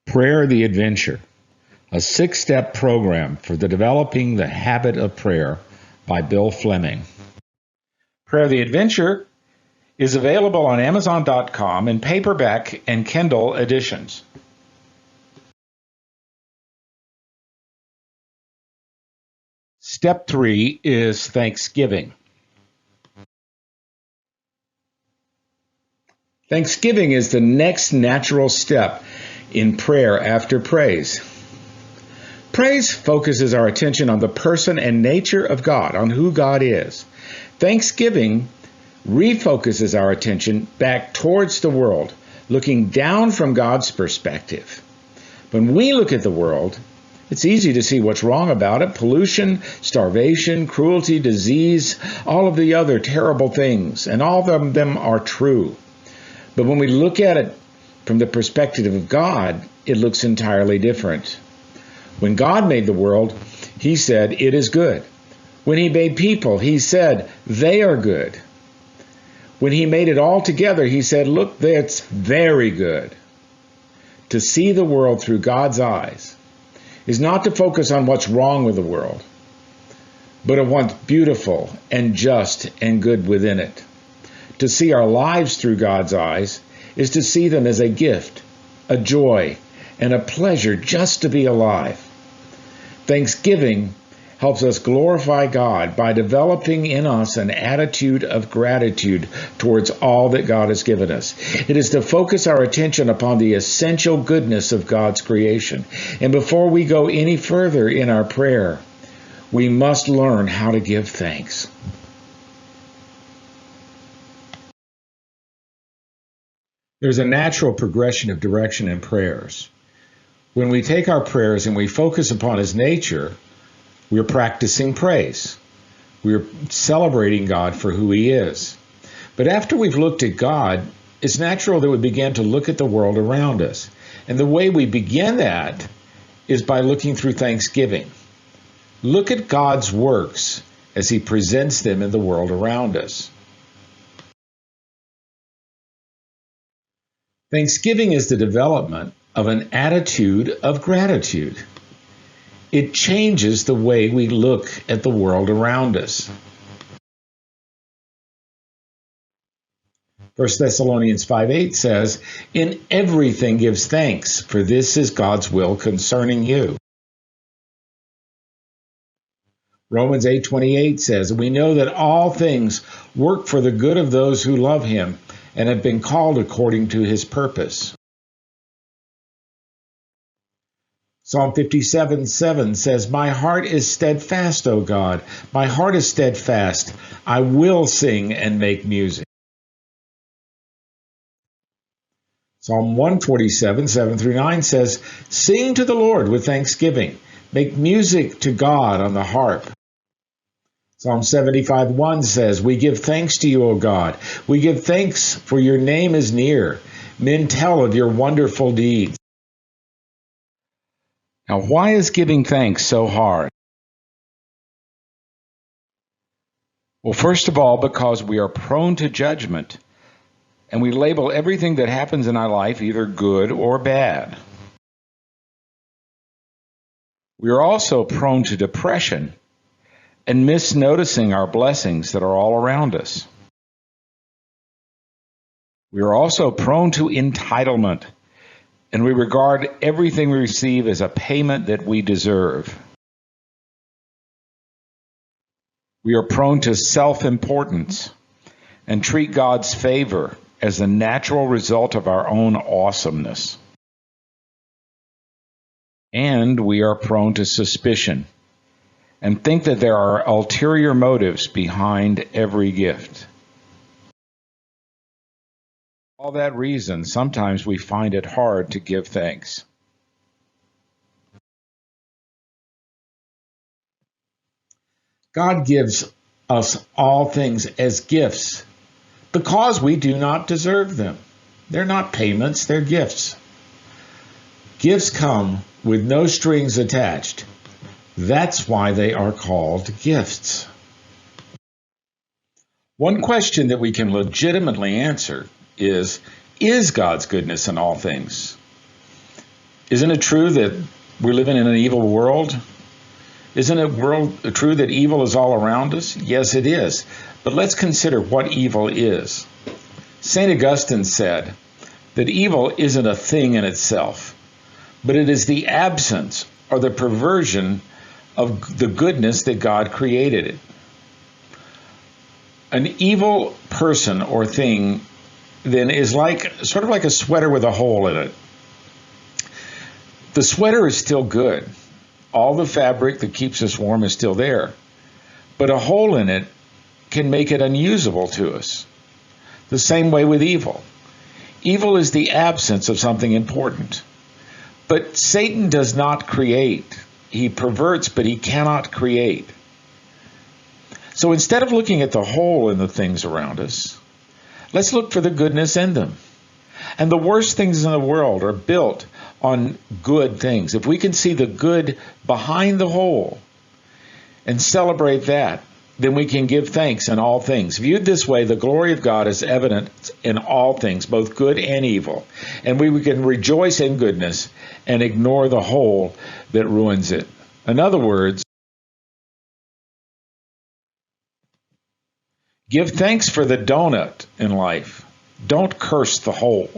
Prayer the Adventure, a 6-step program for developing the habit of prayer by Bill Fleming. Prayer the Adventure is available on Amazon.com in paperback and Kindle editions. Step 3 is Thanksgiving. Thanksgiving is the next natural step in prayer after praise. Praise focuses our attention on the person and nature of God, on who God is. Thanksgiving refocuses our attention back towards the world, looking down from God's perspective. When we look at the world, it's easy to see what's wrong about it: pollution, starvation, cruelty, disease, all of the other terrible things, and all of them are true. But when we look at it from the perspective of God, it looks entirely different. When God made the world, He said, "It is good." When He made people, He said, "They are good." When He made it all together, He said, "Look, that's very good." To see the world through God's eyes is not to focus on what's wrong with the world, but on what's beautiful and just and good within it. To see our lives through God's eyes is to see them as a gift, a joy, and a pleasure just to be alive. Thanksgiving helps us glorify God by developing in us an attitude of gratitude towards all that God has given us. It is to focus our attention upon the essential goodness of God's creation. And before we go any further in our prayer, we must learn how to give thanks. There's a natural progression of direction in prayers. When we take our prayers and we focus upon His nature, we're practicing praise. We're celebrating God for who He is. But after we've looked at God, it's natural that we begin to look at the world around us. And the way we begin that is by looking through thanksgiving. Look at God's works as He presents them in the world around us. Thanksgiving is the development of an attitude of gratitude. It changes the way we look at the world around us. 1 Thessalonians 5:8 says, "In everything gives thanks, for this is God's will concerning you." Romans 8:28 says, "We know that all things work for the good of those who love Him and have been called according to His purpose." Psalm 57:7 says, "My heart is steadfast, O God. My heart is steadfast. I will sing and make music." Psalm 147:7-9 says, "Sing to the Lord with thanksgiving. Make music to God on the harp." Psalm 75:1 says, "We give thanks to you, O God. We give thanks, for your name is near. Men tell of your wonderful deeds." Now, why is giving thanks so hard? Well, first of all, because we are prone to judgment, and we label everything that happens in our life either good or bad. We are also prone to depression and misnoticing our blessings that are all around us. We are also prone to entitlement, and we regard everything we receive as a payment that we deserve. We are prone to self-importance and treat God's favor as a natural result of our own awesomeness. And we are prone to suspicion and think that there are ulterior motives behind every gift. For all that reason, sometimes we find it hard to give thanks. God gives us all things as gifts because we do not deserve them. They're not payments, they're gifts. Gifts come with no strings attached. That's why they are called gifts. One question that we can legitimately answer is God's goodness in all things? Isn't it true that we're living in an evil world? Isn't it true that evil is all around us? Yes, it is. But let's consider what evil is. St. Augustine said that evil isn't a thing in itself, but it is the absence or the perversion of the goodness that God created it. An evil person or thing then is sort of like a sweater with a hole in it. The sweater is still good. All the fabric that keeps us warm is still there. But a hole in it can make it unusable to us. The same way with evil. Evil is the absence of something important. But Satan does not create. He perverts, but he cannot create. So instead of looking at the hole in the things around us, let's look for the goodness in them. And the worst things in the world are built on good things. If we can see the good behind the hole and celebrate that, then we can give thanks in all things. Viewed this way, the glory of God is evident in all things, both good and evil. And we can rejoice in goodness and ignore the hole that ruins it. In other words, give thanks for the donut in life. Don't curse the hole.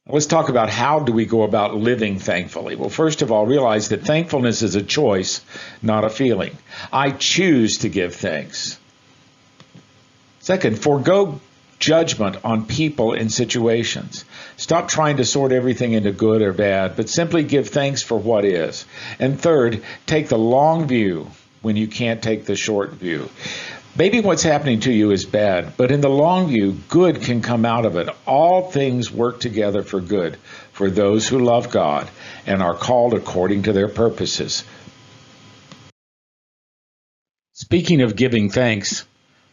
Let's talk about how do we go about living thankfully. Well, first of all, realize that thankfulness is a choice, not a feeling. I choose to give thanks. Second, forego judgment on people and situations. Stop trying to sort everything into good or bad, but simply give thanks for what is. And third, take the long view when you can't take the short view. Maybe what's happening to you is bad, but in the long view, good can come out of it. All things work together for good for those who love God and are called according to their purposes. Speaking of giving thanks,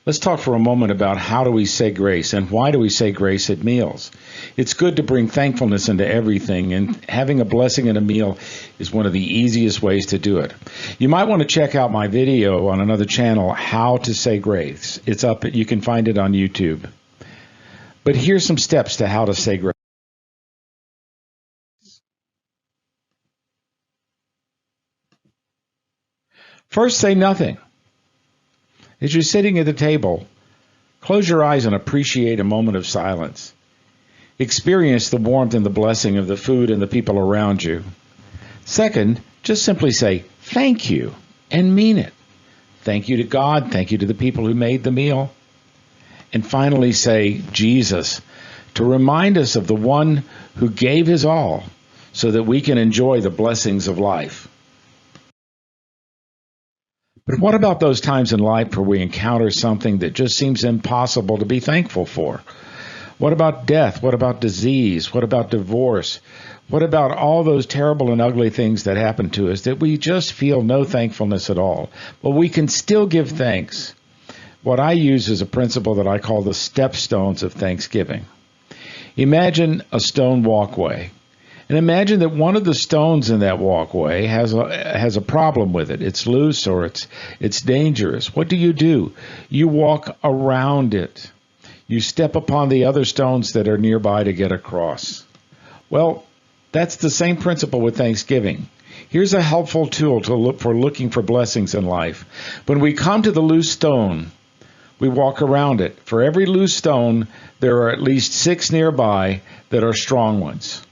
let's talk for a moment about how do we say grace and why do we say grace at meals. It's good to bring thankfulness into everything, and having a blessing in a meal is one of the easiest ways to do it. You might want to check out my video on another channel, How to Say Grace. It's up, you can find it on YouTube. But here's some steps to how to say grace. First, say nothing. As you're sitting at the table, close your eyes and appreciate a moment of silence. Experience the warmth and the blessing of the food and the people around you. Second, just simply say thank you and mean it. Thank you to God. Thank you to the people who made the meal. And finally, say Jesus to remind us of the one who gave his all so that we can enjoy the blessings of life. But what about those times in life where we encounter something that just seems impossible to be thankful for? What about death? What about disease? What about divorce? What about all those terrible and ugly things that happen to us that we just feel no thankfulness at all? Well, we can still give thanks. What I use is a principle that I call the stepstones of thanksgiving. Imagine a stone walkway. And imagine that one of the stones in that walkway has a problem with it. It's loose or it's dangerous. What do? You walk around it. You step upon the other stones that are nearby to get across. Well, that's the same principle with Thanksgiving. Here's a helpful tool to look for looking for blessings in life. When we come to the loose stone, we walk around it. For every loose stone, there are at least 6 nearby that are strong ones.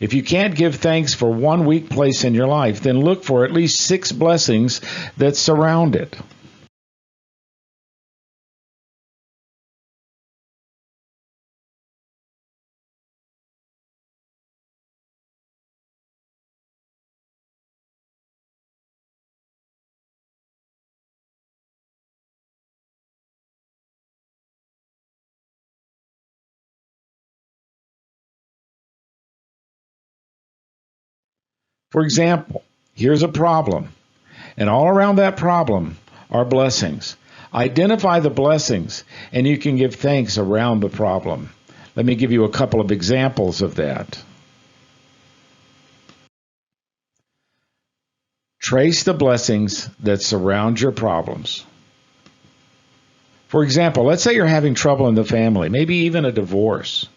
If you can't give thanks for one weak place in your life, then look for at least 6 blessings that surround it. For example, here's a problem, and all around that problem are blessings. Identify the blessings, and you can give thanks around the problem. Let me give you a couple of examples of that. Trace the blessings that surround your problems. For example, let's say you're having trouble in the family, maybe even a divorce.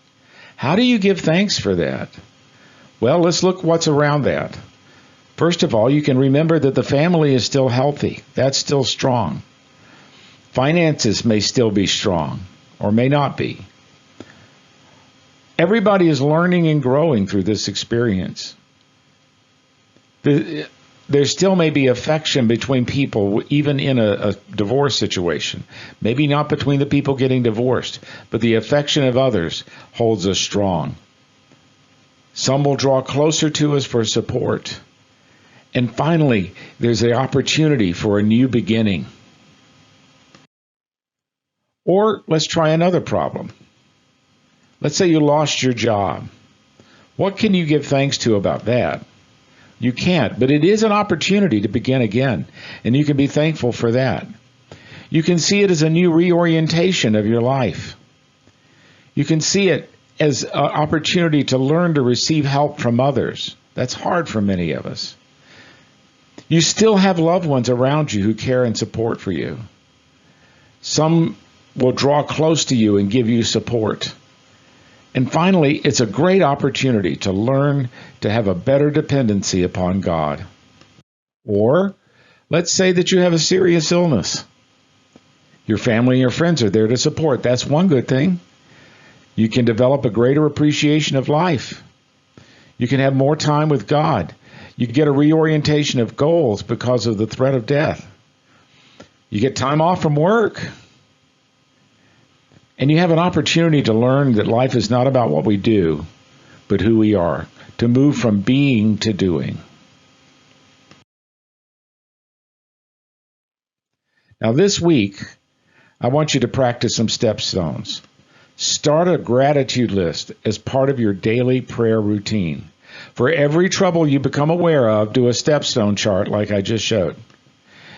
How do you give thanks for that? Well, let's look what's around that. First of all, you can remember that the family is still healthy. That's still strong. Finances may still be strong or may not be. Everybody is learning and growing through this experience. There still may be affection between people, even in a divorce situation. Maybe not between the people getting divorced, but the affection of others holds us strong. Some will draw closer to us for support. And finally, there's the opportunity for a new beginning. Or let's try another problem. Let's say you lost your job. What can you give thanks to about that? You can't, but it is an opportunity to begin again, and you can be thankful for that. You can see it as a new reorientation of your life. You can see it as an opportunity to learn to receive help from others. That's hard for many of us. You still have loved ones around you who care and support for you. Some will draw close to you and give you support. And finally, it's a great opportunity to learn to have a better dependency upon God. Or let's say that you have a serious illness. Your family and your friends are there to support. That's one good thing. You can develop a greater appreciation of life. You can have more time with God. You get a reorientation of goals because of the threat of death. You get time off from work. And you have an opportunity to learn that life is not about what we do, but who we are, to move from being to doing. Now this week, I want you to practice some stepstones. Start a gratitude list as part of your daily prayer routine. For every trouble you become aware of, do a stepstone chart like I just showed.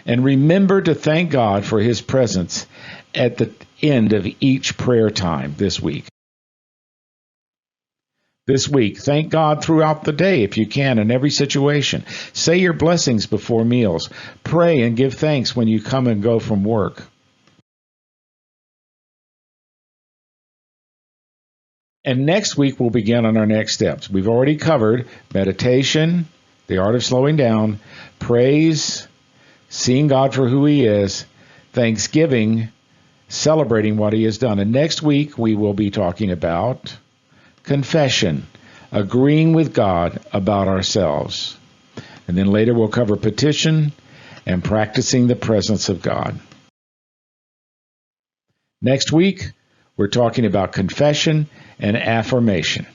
And remember to thank God for His presence at the end of each prayer time this week. This week, thank God throughout the day if you can in every situation. Say your blessings before meals. Pray and give thanks when you come and go from work. And next week, we'll begin on our next steps. We've already covered meditation, the art of slowing down, praise, seeing God for who He is, thanksgiving, celebrating what He has done. And next week, we will be talking about confession, agreeing with God about ourselves. And then later, we'll cover petition and practicing the presence of God. Next week, we're talking about confession and affirmation.